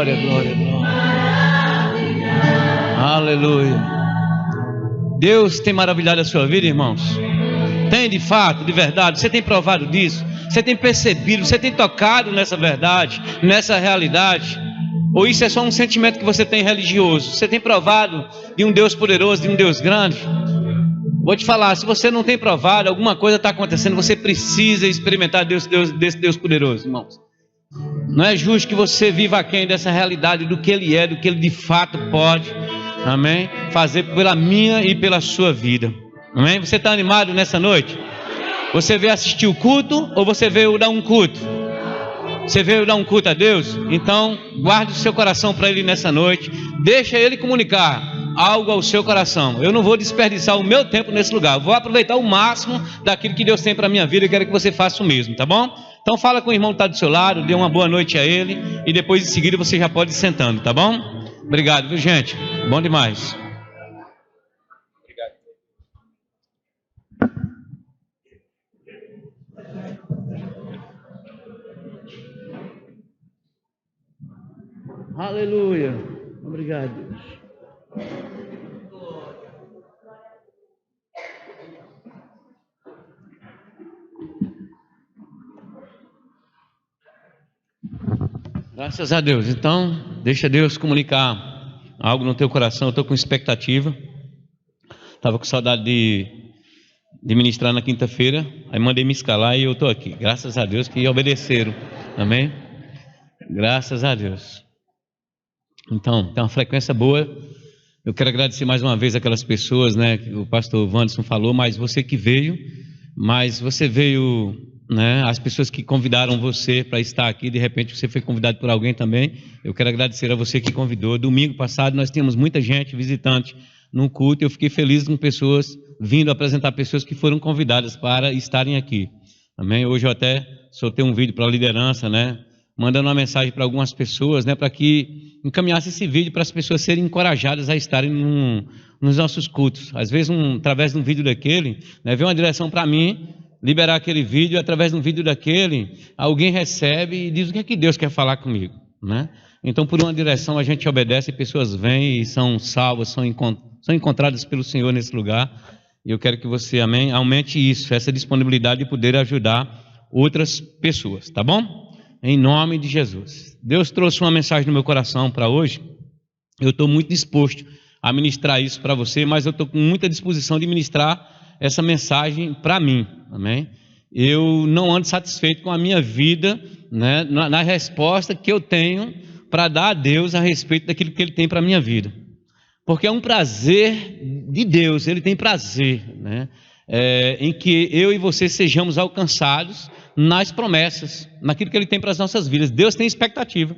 glória, glória, glória. Aleluia. Deus tem maravilhado a sua vida, irmãos? Tem de fato, de verdade? Você tem provado disso? Você tem percebido? Você tem tocado nessa verdade, nessa realidade? Ou isso é só um sentimento que você tem religioso? Você tem provado de um Deus poderoso, de um Deus grande? Vou te falar, se você não tem provado, alguma coisa está acontecendo, você precisa experimentar desse Deus poderoso, irmãos. Não é justo que você viva aquém dessa realidade do que Ele é, do que Ele de fato pode, amém? Fazer pela minha e pela sua vida, amém? Você está animado nessa noite? Você veio assistir o culto ou você veio dar um culto? Você veio dar um culto a Deus? Então guarde o seu coração para Ele nessa noite, deixa Ele comunicar algo ao seu coração. Eu não vou desperdiçar o meu tempo nesse lugar, eu vou aproveitar o máximo daquilo que Deus tem para a minha vida e quero que você faça o mesmo, tá bom? Então fala com o irmão que está do seu lado, dê uma boa noite a ele e depois em seguida você já pode ir sentando, tá bom? Obrigado, viu, gente? Bom demais. Aleluia. Obrigado, Deus. Graças a Deus. Então, deixa Deus comunicar algo no teu coração. Eu estou com expectativa. Estava com saudade de ministrar na quinta-feira. Aí mandei me escalar e eu estou aqui. Graças a Deus que obedeceram. Amém? Graças a Deus. Então, tem uma frequência boa. Eu quero agradecer mais uma vez aquelas pessoas, né, que o pastor Wanderson falou, mas você que veio, né, as pessoas que convidaram você para estar aqui, de repente você foi convidado por alguém também. Eu quero agradecer a você que convidou. Domingo passado nós tínhamos muita gente visitante num culto. Eu fiquei feliz com pessoas vindo apresentar pessoas que foram convidadas para estarem aqui. Amém? Hoje eu até soltei um vídeo para a liderança, né, mandando uma mensagem para algumas pessoas, né, para que encaminhasse esse vídeo para as pessoas serem encorajadas a estarem nos nossos cultos. Às vezes, através de um vídeo daquele, né, veio uma direção para mim, liberar aquele vídeo, através de um vídeo daquele, alguém recebe e diz o que é que Deus quer falar comigo, né? Então, por uma direção a gente obedece, pessoas vêm e são salvas, são encontradas pelo Senhor nesse lugar. E eu quero que você, amém, aumente isso, essa disponibilidade de poder ajudar outras pessoas, tá bom? Em nome de Jesus. Deus trouxe uma mensagem no meu coração para hoje. Eu estou muito disposto a ministrar isso para você, mas eu estou com muita disposição de ministrar essa mensagem para mim, amém? Eu não ando satisfeito com a minha vida, né, na resposta que eu tenho para dar a Deus a respeito daquilo que Ele tem para a minha vida. Porque é um prazer de Deus, Ele tem prazer, né, em que eu e você sejamos alcançados nas promessas, naquilo que Ele tem para as nossas vidas. Deus tem expectativa.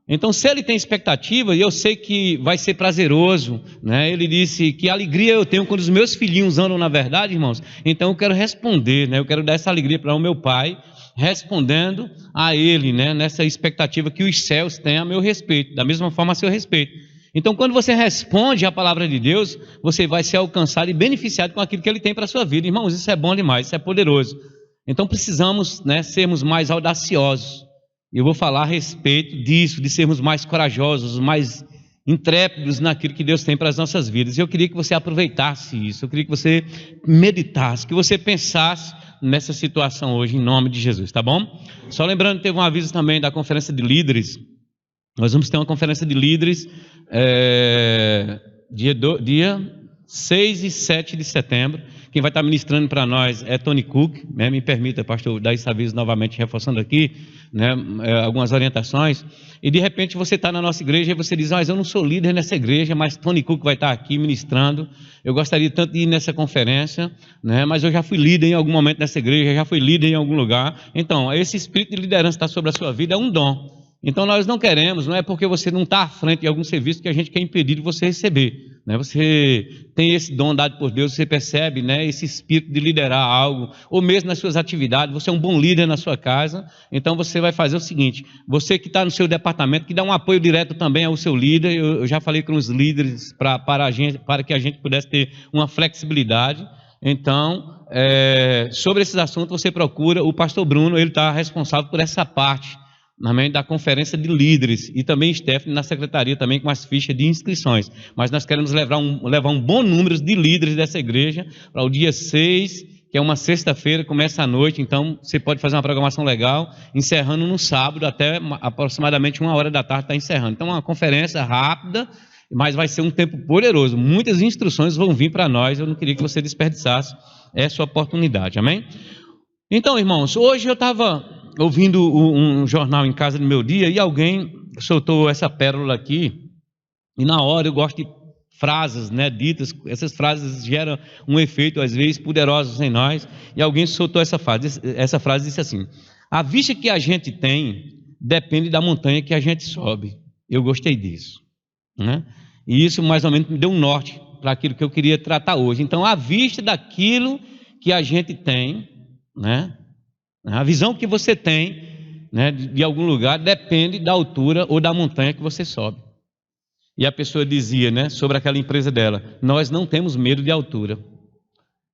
Então, se Ele tem expectativa, e eu sei que vai ser prazeroso, né? Ele disse que alegria eu tenho quando os meus filhinhos andam na verdade, irmãos. Então, eu quero responder, né? Eu quero dar essa alegria para o meu Pai, respondendo a Ele, né, nessa expectativa que os céus têm a meu respeito, da mesma forma a seu respeito. Então, quando você responde à palavra de Deus, você vai ser alcançado e beneficiado com aquilo que Ele tem para a sua vida. Irmãos, isso é bom demais, isso é poderoso. Então, precisamos, né, sermos mais audaciosos. Eu vou falar a respeito disso, de sermos mais corajosos, mais intrépidos naquilo que Deus tem para as nossas vidas. Eu queria que você aproveitasse isso, eu queria que você meditasse, que você pensasse nessa situação hoje, em nome de Jesus, tá bom? Só lembrando, teve um aviso também da conferência de líderes. Nós vamos ter uma conferência de líderes dia 6 e 7 de setembro. Quem vai estar ministrando para nós é Tony Cook, né? Me permita, pastor, dar esse aviso novamente, reforçando aqui, né, algumas orientações. E de repente você está na nossa igreja e você diz, mas eu não sou líder nessa igreja, mas Tony Cook vai estar aqui ministrando. Eu gostaria tanto de ir nessa conferência, né, mas eu já fui líder em algum momento nessa igreja, já fui líder em algum lugar. Então, esse espírito de liderança está sobre a sua vida, é um dom. Então nós não queremos, não é porque você não está à frente de algum serviço que a gente quer impedir de você receber, né? Você tem esse dom dado por Deus, você percebe, né, esse espírito de liderar algo, ou mesmo nas suas atividades, você é um bom líder na sua casa. Então você vai fazer o seguinte, você que está no seu departamento, que dá um apoio direto também ao seu líder. Eu já falei com os líderes para que a gente pudesse ter uma flexibilidade. Então, sobre esses assuntos você procura o pastor Bruno, ele está responsável por essa parte, amém, da conferência de líderes, e também Stephanie na secretaria também com as fichas de inscrições. Mas nós queremos levar um bom número de líderes dessa igreja para o dia 6, que é uma sexta-feira, começa à noite. Então você pode fazer uma programação legal, encerrando no sábado, até aproximadamente 1h da tarde está encerrando. Então é uma conferência rápida, mas vai ser um tempo poderoso. Muitas instruções vão vir para nós. Eu não queria que você desperdiçasse essa oportunidade, amém? Então, irmãos, hoje eu estava ouvindo um jornal em casa no meu dia e alguém soltou essa pérola aqui, e na hora eu gosto de frases, né, ditas. Essas frases geram um efeito às vezes poderoso em nós, e alguém soltou essa frase disse assim: a vista que a gente tem depende da montanha que a gente sobe. Eu gostei disso, né? E isso mais ou menos me deu um norte para aquilo que eu queria tratar hoje. Então, a vista daquilo que a gente tem, né, a visão que você tem, né, de algum lugar depende da altura ou da montanha que você sobe. E a pessoa dizia, né, sobre aquela empresa dela: nós não temos medo de altura.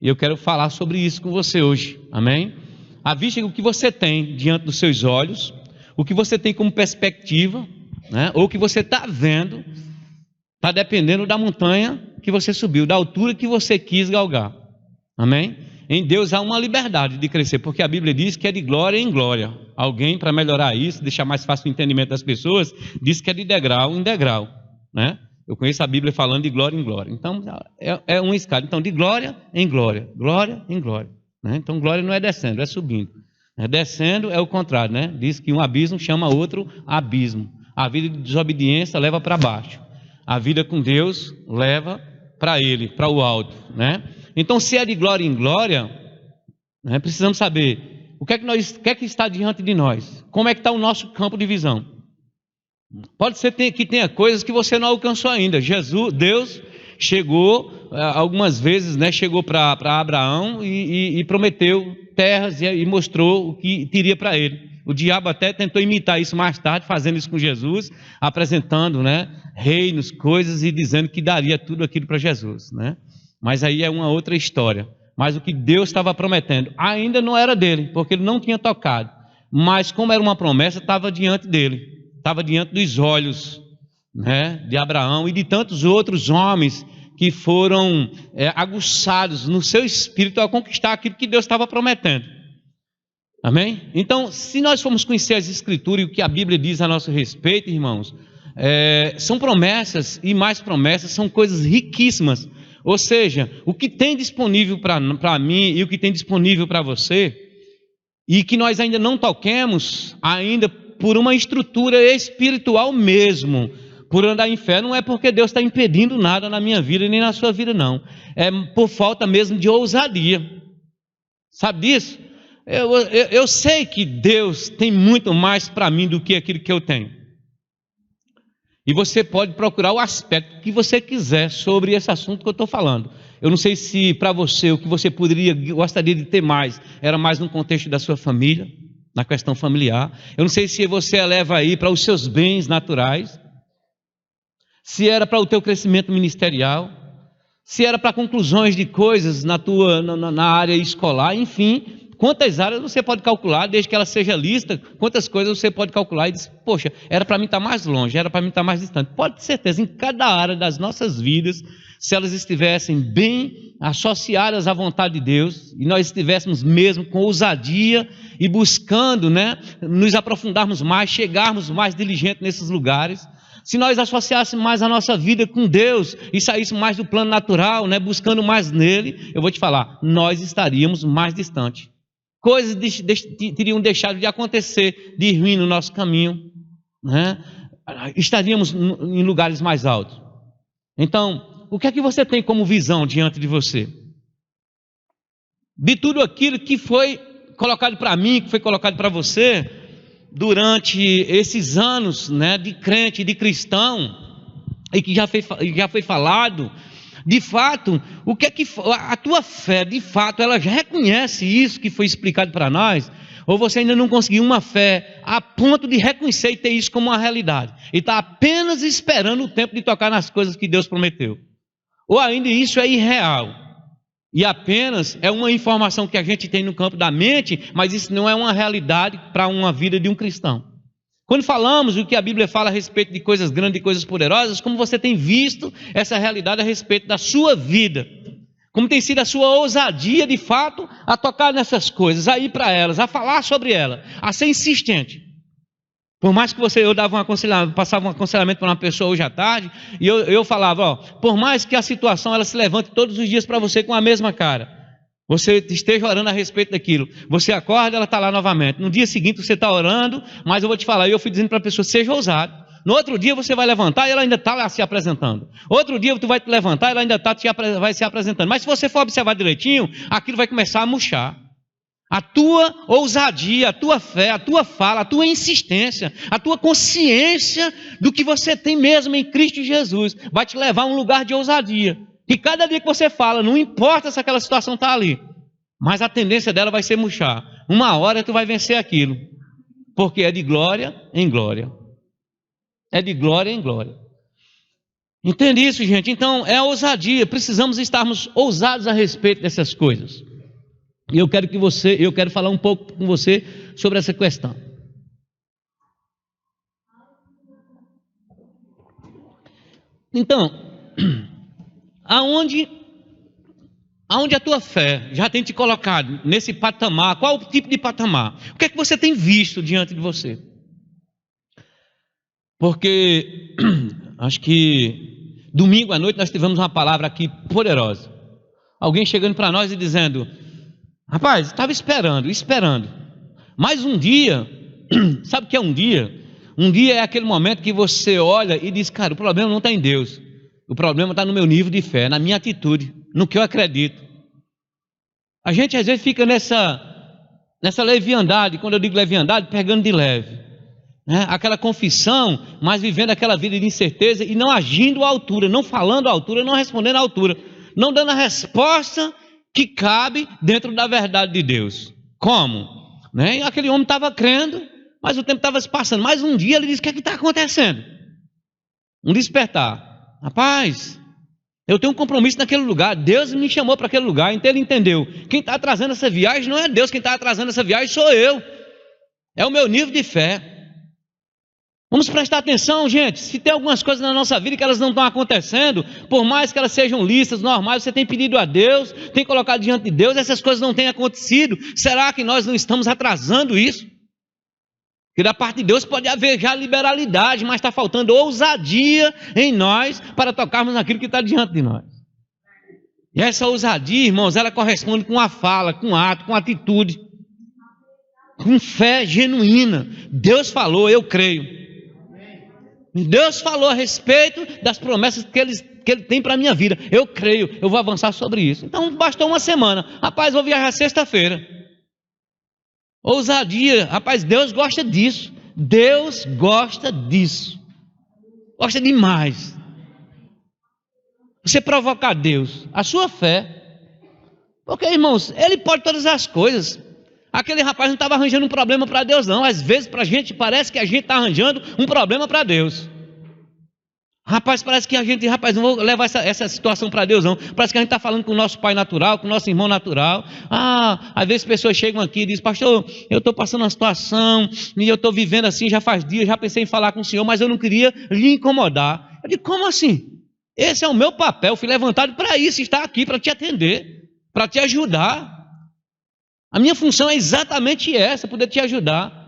E eu quero falar sobre isso com você hoje, amém? A vista, o que você tem diante dos seus olhos, o que você tem como perspectiva, né, ou o que você está vendo, está dependendo da montanha que você subiu, da altura que você quis galgar, amém? Em Deus há uma liberdade de crescer, porque a Bíblia diz que é de glória em glória. Alguém, para melhorar isso, deixar mais fácil o entendimento das pessoas, diz que é de degrau em degrau, né? Eu conheço a Bíblia falando de glória em glória. Então, é uma escada. Então, de glória em glória, glória em glória, né? Então, glória não é descendo, é subindo. Descendo é o contrário, né? Diz que um abismo chama outro abismo. A vida de desobediência leva para baixo. A vida com Deus leva para Ele, para o alto, né? Então, se é de glória em glória, né, precisamos saber o que é que está diante de nós, como é que está o nosso campo de visão. Pode ser que tenha coisas que você não alcançou ainda. Deus chegou algumas vezes, né, chegou para Abraão e prometeu terras e mostrou o que teria para ele. O diabo até tentou imitar isso mais tarde, fazendo isso com Jesus, apresentando, né, reinos, coisas, e dizendo que daria tudo aquilo para Jesus, né? Mas aí é uma outra história. Mas o que Deus estava prometendo ainda não era dele, porque ele não tinha tocado. Mas como era uma promessa, estava diante dele, estava diante dos olhos, né, de Abraão e de tantos outros homens que foram aguçados no seu espírito a conquistar aquilo que Deus estava prometendo. Amém? Então, se nós formos conhecer as Escrituras e o que a Bíblia diz a nosso respeito, irmãos, são promessas, e mais promessas, são coisas riquíssimas. Ou seja, o que tem disponível para mim e o que tem disponível para você, e que nós ainda não toquemos, ainda por uma estrutura espiritual mesmo, por andar em fé, não é porque Deus está impedindo nada na minha vida nem na sua vida, não. É por falta mesmo de ousadia. Sabe disso? Eu sei que Deus tem muito mais para mim do que aquilo que eu tenho. E você pode procurar o aspecto que você quiser sobre esse assunto que eu estou falando. Eu não sei se para você o que você gostaria de ter mais era mais no contexto da sua família, na questão familiar. Eu não sei se você eleva aí para os seus bens naturais, se era para o teu crescimento ministerial, se era para conclusões de coisas na área escolar, enfim. Quantas áreas você pode calcular, desde que ela seja lista, quantas coisas você pode calcular e dizer: poxa, era para mim estar mais longe, era para mim estar mais distante. Pode ter certeza, em cada área das nossas vidas, se elas estivessem bem associadas à vontade de Deus, e nós estivéssemos mesmo com ousadia e buscando, né, nos aprofundarmos mais, chegarmos mais diligentes nesses lugares, se nós associássemos mais a nossa vida com Deus e saíssemos mais do plano natural, né, buscando mais nele, eu vou te falar, nós estaríamos mais distantes. Coisas teriam deixado de acontecer de ruim no nosso caminho, né? Estaríamos em lugares mais altos. Então, o que é que você tem como visão diante de você? De tudo aquilo que foi colocado para mim, que foi colocado para você, durante esses anos, né, de crente, de cristão, e que já foi falado. De fato, o que é que a tua fé, de fato, ela já reconhece isso que foi explicado para nós? Ou você ainda não conseguiu uma fé a ponto de reconhecer e ter isso como uma realidade, e está apenas esperando o tempo de tocar nas coisas que Deus prometeu? Ou ainda isso é irreal e apenas é uma informação que a gente tem no campo da mente, mas isso não é uma realidade para uma vida de um cristão? Quando falamos o que a Bíblia fala a respeito de coisas grandes e coisas poderosas, como você tem visto essa realidade a respeito da sua vida? Como tem sido a sua ousadia, de fato, a tocar nessas coisas, a ir para elas, a falar sobre elas, a ser insistente. Por mais que eu dava passava um aconselhamento para uma pessoa hoje à tarde, e eu falava, ó, por mais que a situação ela se levante todos os dias para você com a mesma cara, você esteja orando a respeito daquilo, você acorda, ela está lá novamente. No dia seguinte você está orando, mas eu vou te falar, eu fui dizendo para a pessoa, seja ousado. No outro dia você vai levantar e ela ainda está lá se apresentando. Outro dia tu vai te levantar e ela ainda vai se apresentando. Mas se você for observar direitinho, aquilo vai começar a murchar. A tua ousadia, a tua fé, a tua fala, a tua insistência, a tua consciência do que você tem mesmo em Cristo Jesus vai te levar a um lugar de ousadia. E cada dia que você fala, não importa se aquela situação está ali, mas a tendência dela vai ser murchar. Uma hora tu vai vencer aquilo, porque é de glória em glória. É de glória em glória. Entende isso, gente? Então, é a ousadia. Precisamos estarmos ousados a respeito dessas coisas. E eu quero falar um pouco com você sobre essa questão. Então, aonde a tua fé já tem te colocado nesse patamar? Qual o tipo de patamar? O que é que você tem visto diante de você? Porque acho que domingo à noite nós tivemos uma palavra aqui poderosa. Alguém chegando para nós e dizendo, rapaz, estava esperando. Mas um dia, sabe o que é um dia? Um dia é aquele momento que você olha e diz, cara, o problema não está em Deus. O problema está no meu nível de fé, na minha atitude, no que eu acredito. A gente às vezes fica nessa leviandade, quando eu digo leviandade, pegando de leve. Aquela confissão, mas vivendo aquela vida de incerteza e não agindo à altura, não falando à altura, não respondendo à altura, não dando a resposta que cabe dentro da verdade de Deus. Como? Aquele homem estava crendo, mas o tempo estava se passando. Mas um dia ele disse, o que é que está acontecendo? Um despertar. Rapaz, eu tenho um compromisso naquele lugar, Deus me chamou para aquele lugar, então ele entendeu. Quem está atrasando essa viagem não é Deus, quem está atrasando essa viagem sou eu. É o meu nível de fé. Vamos prestar atenção, gente. Se tem algumas coisas na nossa vida que elas não estão acontecendo, por mais que elas sejam listas, normais, você tem pedido a Deus, tem colocado diante de Deus, essas coisas não têm acontecido. Será que nós não estamos atrasando isso? Que da parte de Deus pode haver já liberalidade, mas está faltando ousadia em nós para tocarmos naquilo que está diante de nós. E essa ousadia, irmãos, ela corresponde com a fala, com ato, com atitude, com fé genuína. Deus falou, eu creio. Deus falou a respeito das promessas que Ele tem para a minha vida. Eu creio, eu vou avançar sobre isso. Então bastou uma semana. Rapaz, vou viajar sexta-feira. Ousadia, rapaz, Deus gosta disso. Deus gosta disso. Gosta demais. Você provocar Deus, a sua fé. Porque, irmãos, Ele pode todas as coisas. Aquele rapaz não estava arranjando um problema para Deus, não. Às vezes, para a gente, parece que a gente está arranjando um problema para Deus. Rapaz, parece que a gente, não vou levar essa situação para Deus, não. Parece que a gente está falando com o nosso pai natural, com o nosso irmão natural. Às vezes pessoas chegam aqui e dizem, pastor, eu estou passando uma situação, e eu estou vivendo assim, já faz dias, já pensei em falar com o senhor, mas eu não queria lhe incomodar. Eu digo, como assim? Esse é o meu papel, fui levantado para isso, estar aqui para te atender, para te ajudar. A minha função é exatamente essa, poder te ajudar.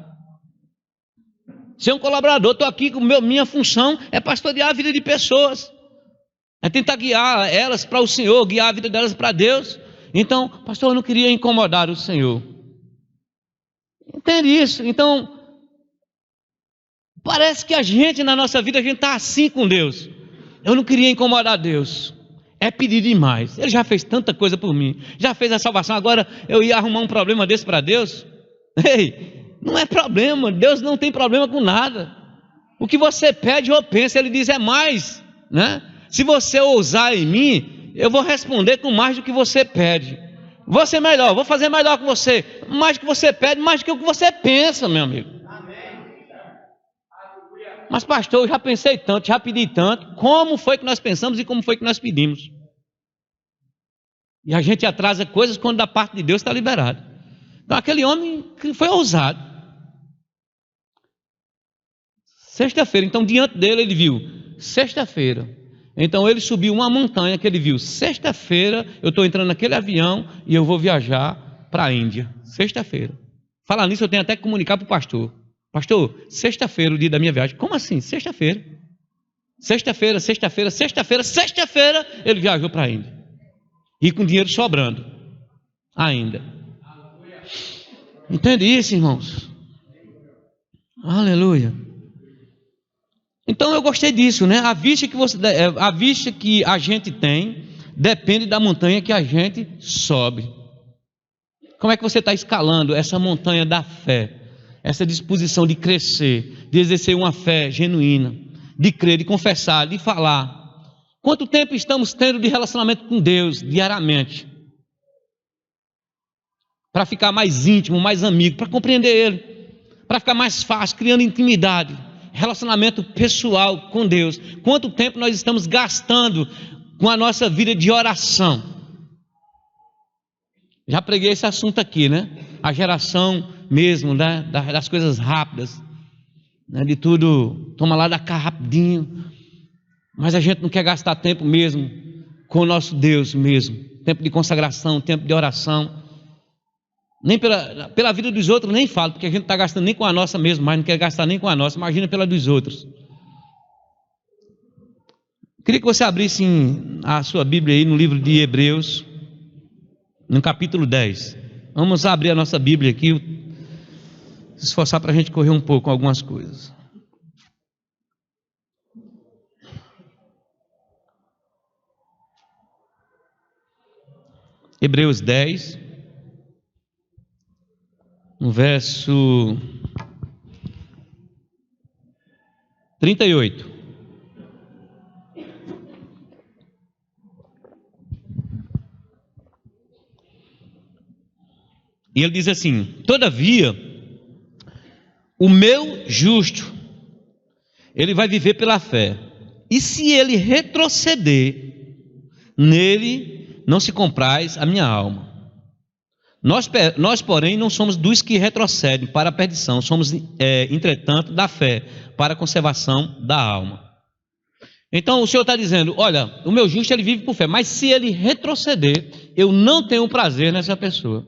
Ser um colaborador, estou aqui, minha função é pastorear a vida de pessoas. É tentar guiar elas para o Senhor, guiar a vida delas para Deus. Então, pastor, eu não queria incomodar o Senhor. Entende isso? Então, parece que a gente, na nossa vida, a gente está assim com Deus. Eu não queria incomodar Deus. É pedir demais. Ele já fez tanta coisa por mim, já fez a salvação, agora eu ia arrumar um problema desse para Deus? Ei, não é problema, Deus não tem problema com nada. O que você pede ou pensa, Ele diz é mais, né? Se você ousar em mim, eu vou responder com mais do que você pede. Vou ser melhor, vou fazer melhor que você. Mais do que você pede, mais do que o que você pensa, meu amigo. Mas pastor, eu já pensei tanto, já pedi tanto. Como foi que nós pensamos e como foi que nós pedimos? E a gente atrasa coisas quando da parte de Deus está liberado. Então aquele homem foi ousado. Sexta-feira. Então, diante dele, ele viu sexta-feira. Então, ele subiu uma montanha que ele viu. Sexta-feira, eu estou entrando naquele avião e eu vou viajar para a Índia. Sexta-feira. Falar nisso, eu tenho até que comunicar para o pastor. Pastor, sexta-feira, o dia da minha viagem. Como assim? Sexta-feira. Sexta-feira, sexta-feira, sexta-feira, sexta-feira, ele viajou para a Índia. E com dinheiro sobrando ainda. Entende isso, irmãos? Aleluia. Então eu gostei disso, né? A vista que a gente tem depende da montanha que a gente sobe. Como é que você está escalando essa montanha da fé? Essa disposição de crescer, de exercer uma fé genuína, de crer, de confessar, de falar. Quanto tempo estamos tendo de relacionamento com Deus diariamente? Para ficar mais íntimo, mais amigo, para compreender Ele, para ficar mais fácil, criando intimidade, relacionamento pessoal com Deus. Quanto tempo nós estamos gastando com a nossa vida de oração? Já preguei esse assunto aqui, né? A geração mesmo, né? Das coisas rápidas, né? De tudo, toma lá da cá rapidinho. Mas a gente não quer gastar tempo mesmo com o nosso Deus mesmo. Tempo de consagração, tempo de oração. Nem pela vida dos outros, nem falo, porque a gente não está gastando nem com a nossa mesmo, mas não quer gastar nem com a nossa. Imagina pela dos outros. Queria que você abrisse a sua Bíblia aí no livro de Hebreus, no capítulo 10. Vamos abrir a nossa Bíblia aqui, se esforçar para a gente correr um pouco com algumas coisas. Hebreus 10, no verso 38. E ele diz assim: todavia, o meu justo, ele vai viver pela fé, e se ele retroceder, nele não se compraz a minha alma. Nós, porém, não somos dos que retrocedem para a perdição, somos, entretanto, da fé, para a conservação da alma. Então o Senhor está dizendo: olha, o meu justo ele vive por fé, mas se ele retroceder, eu não tenho prazer nessa pessoa.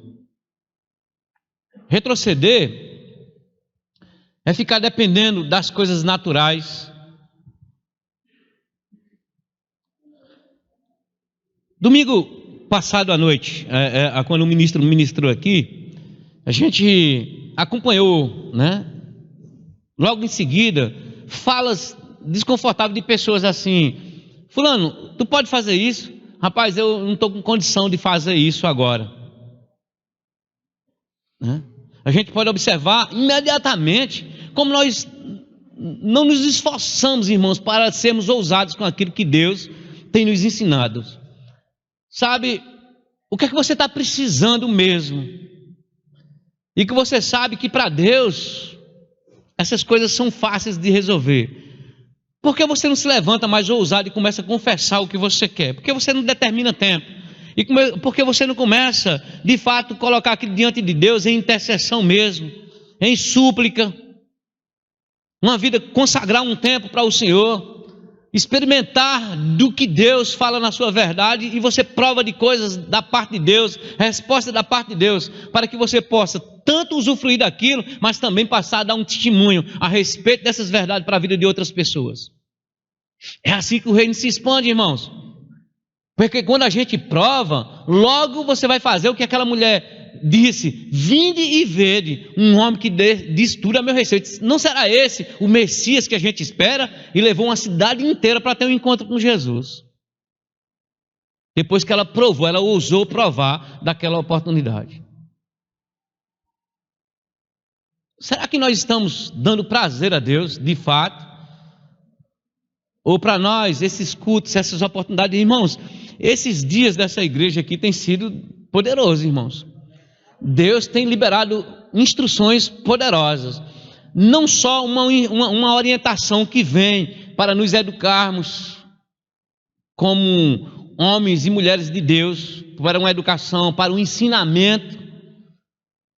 Retroceder é ficar dependendo das coisas naturais. Domingo passado à noite, quando o ministro ministrou aqui, a gente acompanhou, né? Logo em seguida, falas desconfortáveis de pessoas assim: fulano, tu pode fazer isso? Rapaz, eu não estou com condição de fazer isso agora, né? A gente pode observar imediatamente como nós não nos esforçamos, irmãos, para sermos ousados com aquilo que Deus tem nos ensinado. Sabe, o que é que você está precisando mesmo? E que você sabe que para Deus essas coisas são fáceis de resolver. Por que você não se levanta mais ousado e começa a confessar o que você quer? Por que você não determina tempo? E por que você não começa, de fato, colocar aquilo diante de Deus em intercessão mesmo, em súplica, uma vida, consagrar um tempo para o Senhor, experimentar do que Deus fala na sua verdade, e você prova de coisas da parte de Deus, resposta da parte de Deus, para que você possa tanto usufruir daquilo, mas também passar a dar um testemunho a respeito dessas verdades para a vida de outras pessoas. É assim que o reino se expande, irmãos. Porque quando a gente prova, logo você vai fazer o que aquela mulher disse: vinde e vede um homem que diz tudo a meu respeito. Não será esse o Messias que a gente espera? E levou uma cidade inteira para ter um encontro com Jesus. Depois que ela provou, ela ousou provar daquela oportunidade. Será que nós estamos dando prazer a Deus, de fato? Ou para nós, esses cultos, essas oportunidades, irmãos, esses dias dessa igreja aqui têm sido poderosos, irmãos. Deus tem liberado instruções poderosas. Não só uma orientação que vem para nos educarmos como homens e mulheres de Deus, para uma educação, para um ensinamento,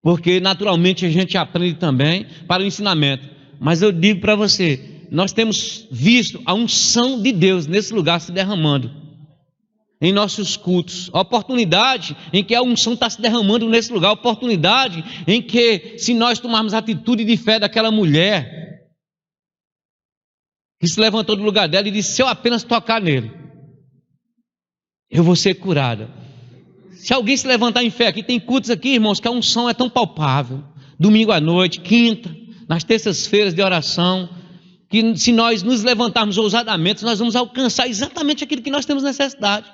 porque naturalmente a gente aprende também para o ensinamento. Mas eu digo para você, nós temos visto a unção de Deus nesse lugar se derramando, em nossos cultos, a oportunidade em que a unção está se derramando nesse lugar, a oportunidade em que, se nós tomarmos a atitude de fé daquela mulher, que se levantou do lugar dela e disse: se eu apenas tocar nele, eu vou ser curada. Se alguém se levantar em fé, aqui tem cultos aqui, irmãos, que a unção é tão palpável, domingo à noite, quinta, nas terças-feiras de oração, que se nós nos levantarmos ousadamente, nós vamos alcançar exatamente aquilo que nós temos necessidade,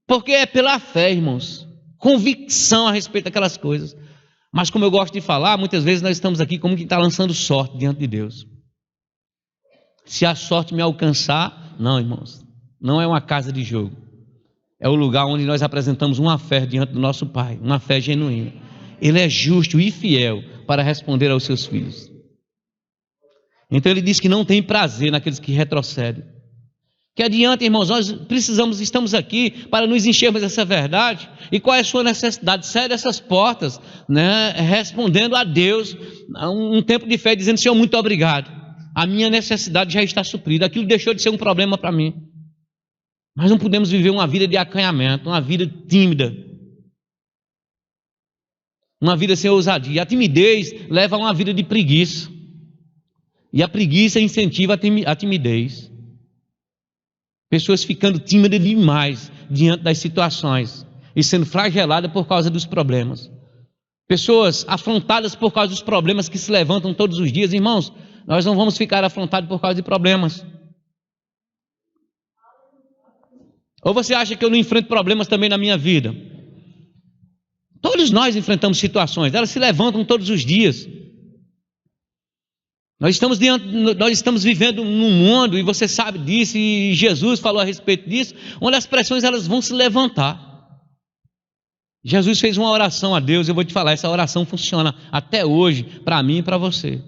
porque é pela fé, irmãos, convicção a respeito daquelas coisas. Mas como eu gosto de falar, muitas vezes nós estamos aqui como quem está lançando sorte diante de Deus. Se a sorte me alcançar, não, irmãos, não é uma casa de jogo, é o lugar onde nós apresentamos uma fé diante do nosso Pai, uma fé genuína. Ele é justo e fiel para responder aos seus filhos. Então ele diz que não tem prazer naqueles que retrocedem. Que adianta, irmãos, nós estamos aqui para nos enchermos dessa verdade. E qual é a sua necessidade? Saia dessas portas, né, respondendo a Deus um tempo de fé, dizendo: Senhor, muito obrigado, a minha necessidade já está suprida, aquilo deixou de ser um problema para mim. Mas não podemos viver uma vida de acanhamento, uma vida tímida, uma vida sem ousadia. A timidez leva a uma vida de preguiça, e a preguiça incentiva a timidez. Pessoas ficando tímidas demais diante das situações e sendo flageladas por causa dos problemas. Pessoas afrontadas por causa dos problemas que se levantam todos os dias. Irmãos, nós não vamos ficar afrontados por causa de problemas. Ou você acha que eu não enfrento problemas também na minha vida? Todos nós enfrentamos situações, elas se levantam todos os dias. Nós estamos vivendo num mundo, e você sabe disso, e Jesus falou a respeito disso, onde as pressões elas vão se levantar. Jesus fez uma oração a Deus, eu vou te falar, essa oração funciona até hoje, para mim e para você.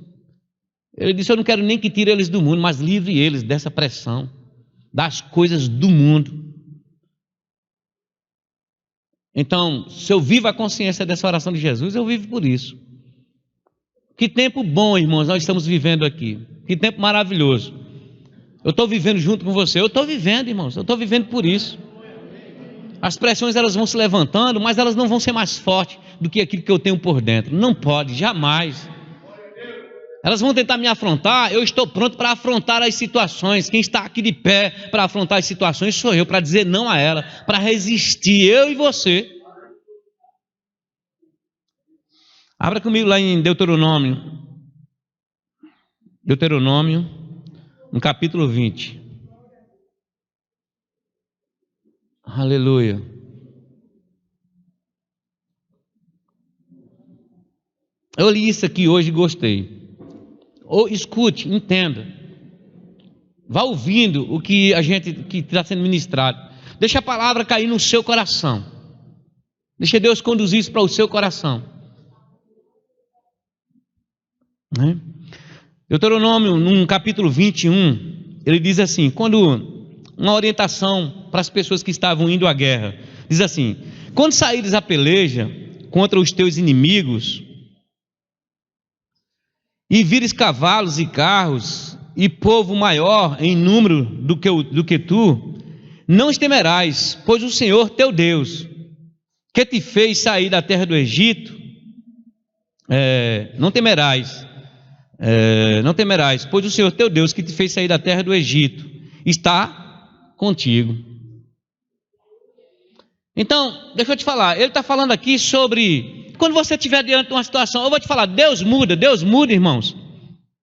Ele disse: eu não quero nem que tire eles do mundo, mas livre eles dessa pressão, das coisas do mundo. Então, se eu vivo a consciência dessa oração de Jesus, eu vivo por isso. Que tempo bom, irmãos, nós estamos vivendo aqui. Que tempo maravilhoso. Eu estou vivendo junto com você. Eu estou vivendo, irmãos. Eu estou vivendo por isso. As pressões elas vão se levantando, mas elas não vão ser mais fortes do que aquilo que eu tenho por dentro. Não pode, jamais. Elas vão tentar me afrontar. Eu estou pronto para afrontar as situações. Quem está aqui de pé para afrontar as situações sou eu, para dizer não a ela, para resistir, eu e você. Abra comigo lá em Deuteronômio, no capítulo 20. Aleluia. Eu li isso aqui hoje e gostei. Ou escute, entenda. Vá ouvindo o que que está sendo ministrado. Deixa a palavra cair no seu coração. Deixa Deus conduzir isso para o seu coração. Deuteronômio, no capítulo 21, ele diz assim, uma orientação para as pessoas que estavam indo à guerra, diz assim: quando saíres a peleja contra os teus inimigos, e vires cavalos e carros, e povo maior em número do que tu, não os temerás, pois o Senhor teu Deus, que te fez sair da terra do Egito, não temerás, pois o Senhor teu Deus, que te fez sair da terra do Egito, está contigo. Então, deixa eu te falar, ele está falando aqui sobre, quando você estiver diante de uma situação, eu vou te falar, Deus muda, irmãos.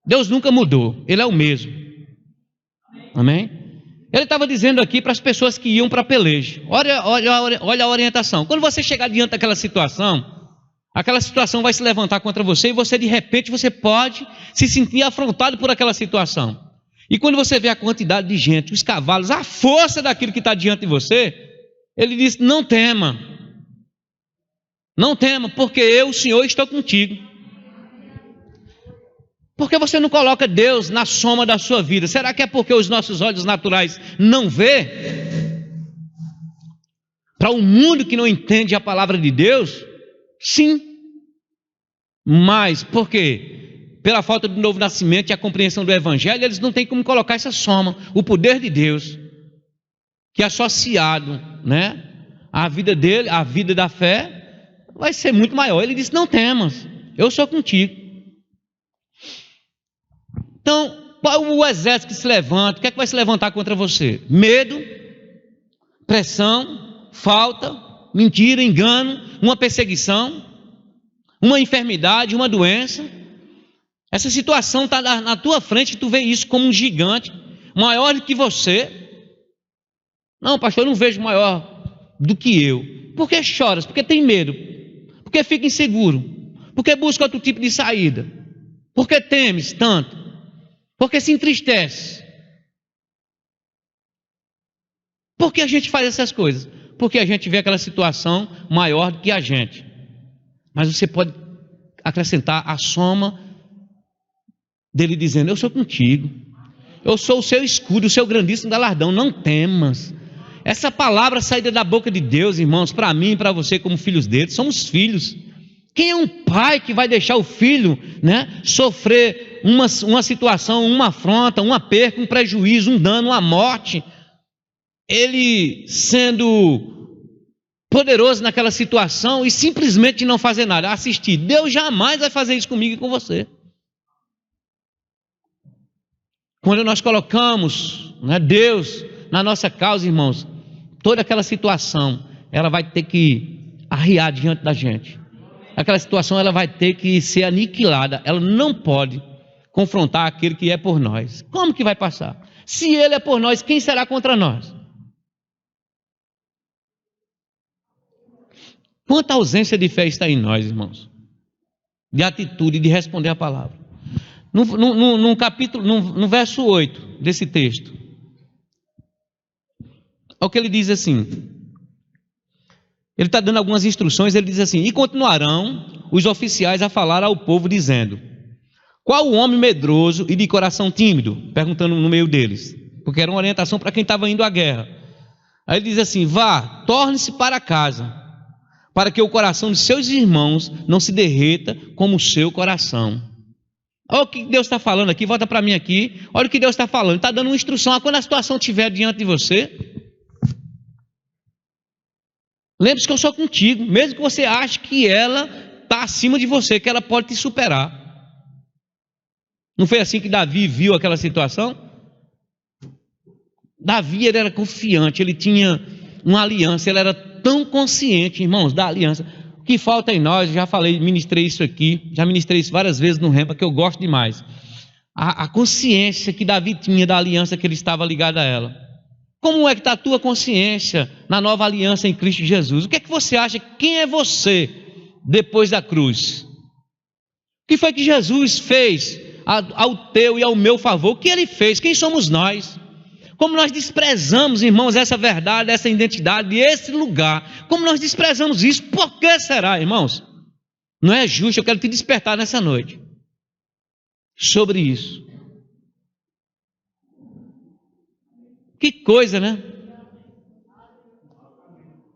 Deus nunca mudou, Ele é o mesmo. Amém? Ele estava dizendo aqui para as pessoas que iam para a peleja, olha a orientação, quando você chegar diante daquela situação, aquela situação vai se levantar contra você, e você de repente você pode se sentir afrontado por aquela situação. E quando você vê a quantidade de gente, os cavalos, a força daquilo que está diante de você, ele diz: não tema, porque eu, o Senhor, estou contigo. Por que você não coloca Deus na soma da sua vida? Será que é porque os nossos olhos naturais não vê? Para um mundo que não entende a palavra de Deus, sim. Mas por quê? pela falta do novo nascimento e a compreensão do evangelho, eles não têm como colocar essa soma. O poder de Deus, que é associado, né, à vida dele, à vida da fé, vai ser muito maior. Ele disse: não temas, eu sou contigo. Então, qual o exército que se levanta? O que é que vai se levantar contra você? Medo, pressão, falta, mentira, engano, uma perseguição, uma enfermidade, uma doença. Essa situação está na tua frente, tu vê isso como um gigante, maior do que você. Não, pastor, eu não vejo maior do que eu. Por que choras? Porque tem medo. Porque fica inseguro. Porque busca outro tipo de saída. Porque temes tanto. Porque se entristece. Por que a gente faz essas coisas? Porque a gente vê aquela situação maior do que a gente. Mas você pode acrescentar a soma dele dizendo: eu sou contigo, eu sou o seu escudo, o seu grandíssimo galardão, não temas. Essa palavra saída da boca de Deus, irmãos, para mim e para você como filhos dele, somos filhos. Quem é um pai que vai deixar o filho, né, sofrer uma situação, uma afronta, uma perca, um prejuízo, um dano, uma morte, ele sendo poderoso naquela situação e simplesmente não fazer nada, assistir? Deus jamais vai fazer isso comigo e com você. Quando nós colocamos, né, Deus na nossa causa, irmãos, toda aquela situação, ela vai ter que arriar diante da gente. Aquela situação, ela vai ter que ser aniquilada. Ela não pode confrontar aquele que é por nós. Como que vai passar? Se ele é por nós, quem será contra nós? Quanta ausência de fé está em nós, irmãos, de atitude, de responder a palavra. No verso 8 desse texto, olha o que ele diz assim. Ele está dando algumas instruções. Ele diz assim: e continuarão os oficiais a falar ao povo, dizendo: qual o homem medroso e de coração tímido? Perguntando no meio deles, porque era uma orientação para quem estava indo à guerra. Aí ele diz assim: vá, torne-se para casa, para que o coração de seus irmãos não se derreta como o seu coração. Olha o que Deus está falando aqui. Volta para mim aqui. Olha o que Deus está falando. Está dando uma instrução. Quando a situação estiver diante de você, lembre-se que eu sou contigo, mesmo que você ache que ela está acima de você, que ela pode te superar. Não foi assim que Davi viu aquela situação? Davi, ele era confiante, ele tinha uma aliança, ele era tão consciente, irmãos, da aliança. O que falta em nós, já falei, ministrei isso aqui, já ministrei isso várias vezes no Rema, que eu gosto demais. A consciência que Davi tinha da aliança que ele estava ligado a ela. Como é que está a tua consciência na nova aliança em Cristo Jesus? O que é que você acha? Quem é você depois da cruz? O que foi que Jesus fez ao teu e ao meu favor? O que ele fez? Quem somos nós? Como nós desprezamos, irmãos, essa verdade, essa identidade, esse lugar. Como nós desprezamos isso? Por que será, irmãos? Não é justo. Eu quero te despertar nessa noite sobre isso. Que coisa, né?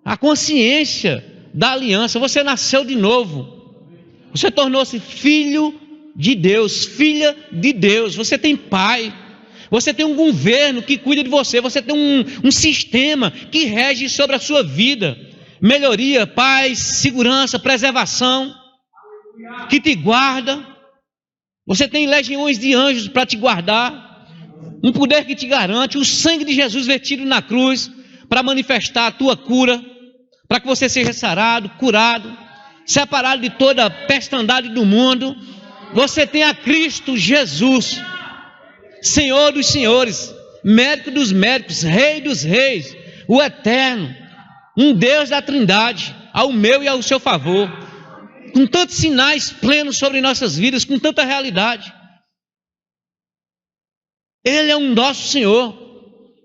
A consciência da aliança. Você nasceu de novo. Você tornou-se filho de Deus, filha de Deus. Você tem pai. Você tem um governo que cuida de você. Você tem um sistema que rege sobre a sua vida. Melhoria, paz, segurança, preservação, que te guarda. Você tem legiões de anjos para te guardar. Um poder que te garante. O sangue de Jesus vertido na cruz para manifestar a tua cura, para que você seja sarado, curado, separado de toda a pestandade do mundo. Você tem a Cristo Jesus, Senhor dos senhores, médico dos médicos, Rei dos reis, o eterno, um Deus da Trindade, ao meu e ao seu favor, com tantos sinais plenos sobre nossas vidas, com tanta realidade. Ele é um nosso Senhor,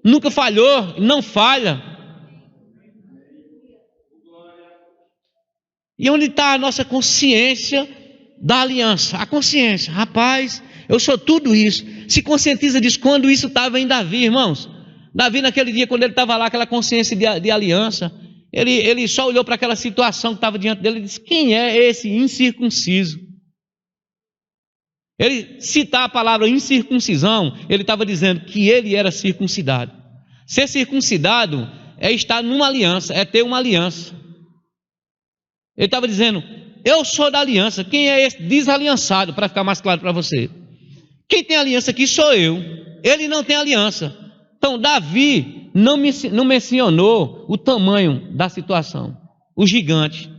nunca falhou, não falha. E onde está a nossa consciência da aliança? A consciência, rapaz, eu sou tudo isso. Se conscientiza disso. Quando isso estava em Davi, irmãos. Davi, naquele dia, quando ele estava lá, aquela consciência de aliança, ele só olhou para aquela situação que estava diante dele e disse: quem é esse incircunciso? Ele citar a palavra incircuncisão, ele estava dizendo que ele era circuncidado. Ser circuncidado é estar numa aliança, é ter uma aliança. Ele estava dizendo, eu sou da aliança. Quem é esse desaliançado, para ficar mais claro para você? Quem tem aliança aqui sou eu. Ele não tem aliança. Então Davi não mencionou o tamanho da situação, o gigante.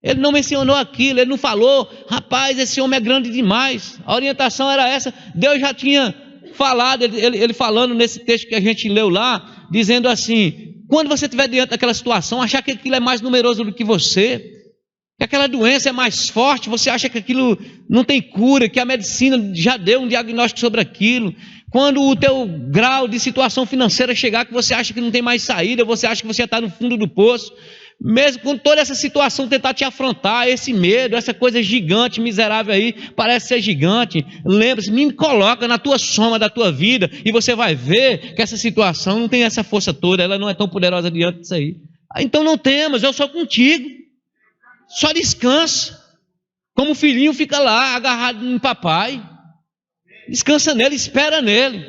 Ele não mencionou aquilo, ele não falou, rapaz, esse homem é grande demais. A orientação era essa. Deus já tinha falado, ele falando nesse texto que a gente leu lá, dizendo assim, quando você estiver diante daquela situação, achar que aquilo é mais numeroso do que você, que aquela doença é mais forte, você acha que aquilo não tem cura, que a medicina já deu um diagnóstico sobre aquilo, quando o teu grau de situação financeira chegar, que você acha que não tem mais saída, você acha que você está no fundo do poço, mesmo com toda essa situação tentar te afrontar, esse medo, essa coisa gigante, miserável aí, parece ser gigante, lembre-se, me coloca na tua soma da tua vida, e você vai ver que essa situação não tem essa força toda, ela não é tão poderosa diante disso aí. Então não temas, eu sou contigo, só descansa, como o filhinho fica lá, agarrado em papai, descansa nele, espera nele,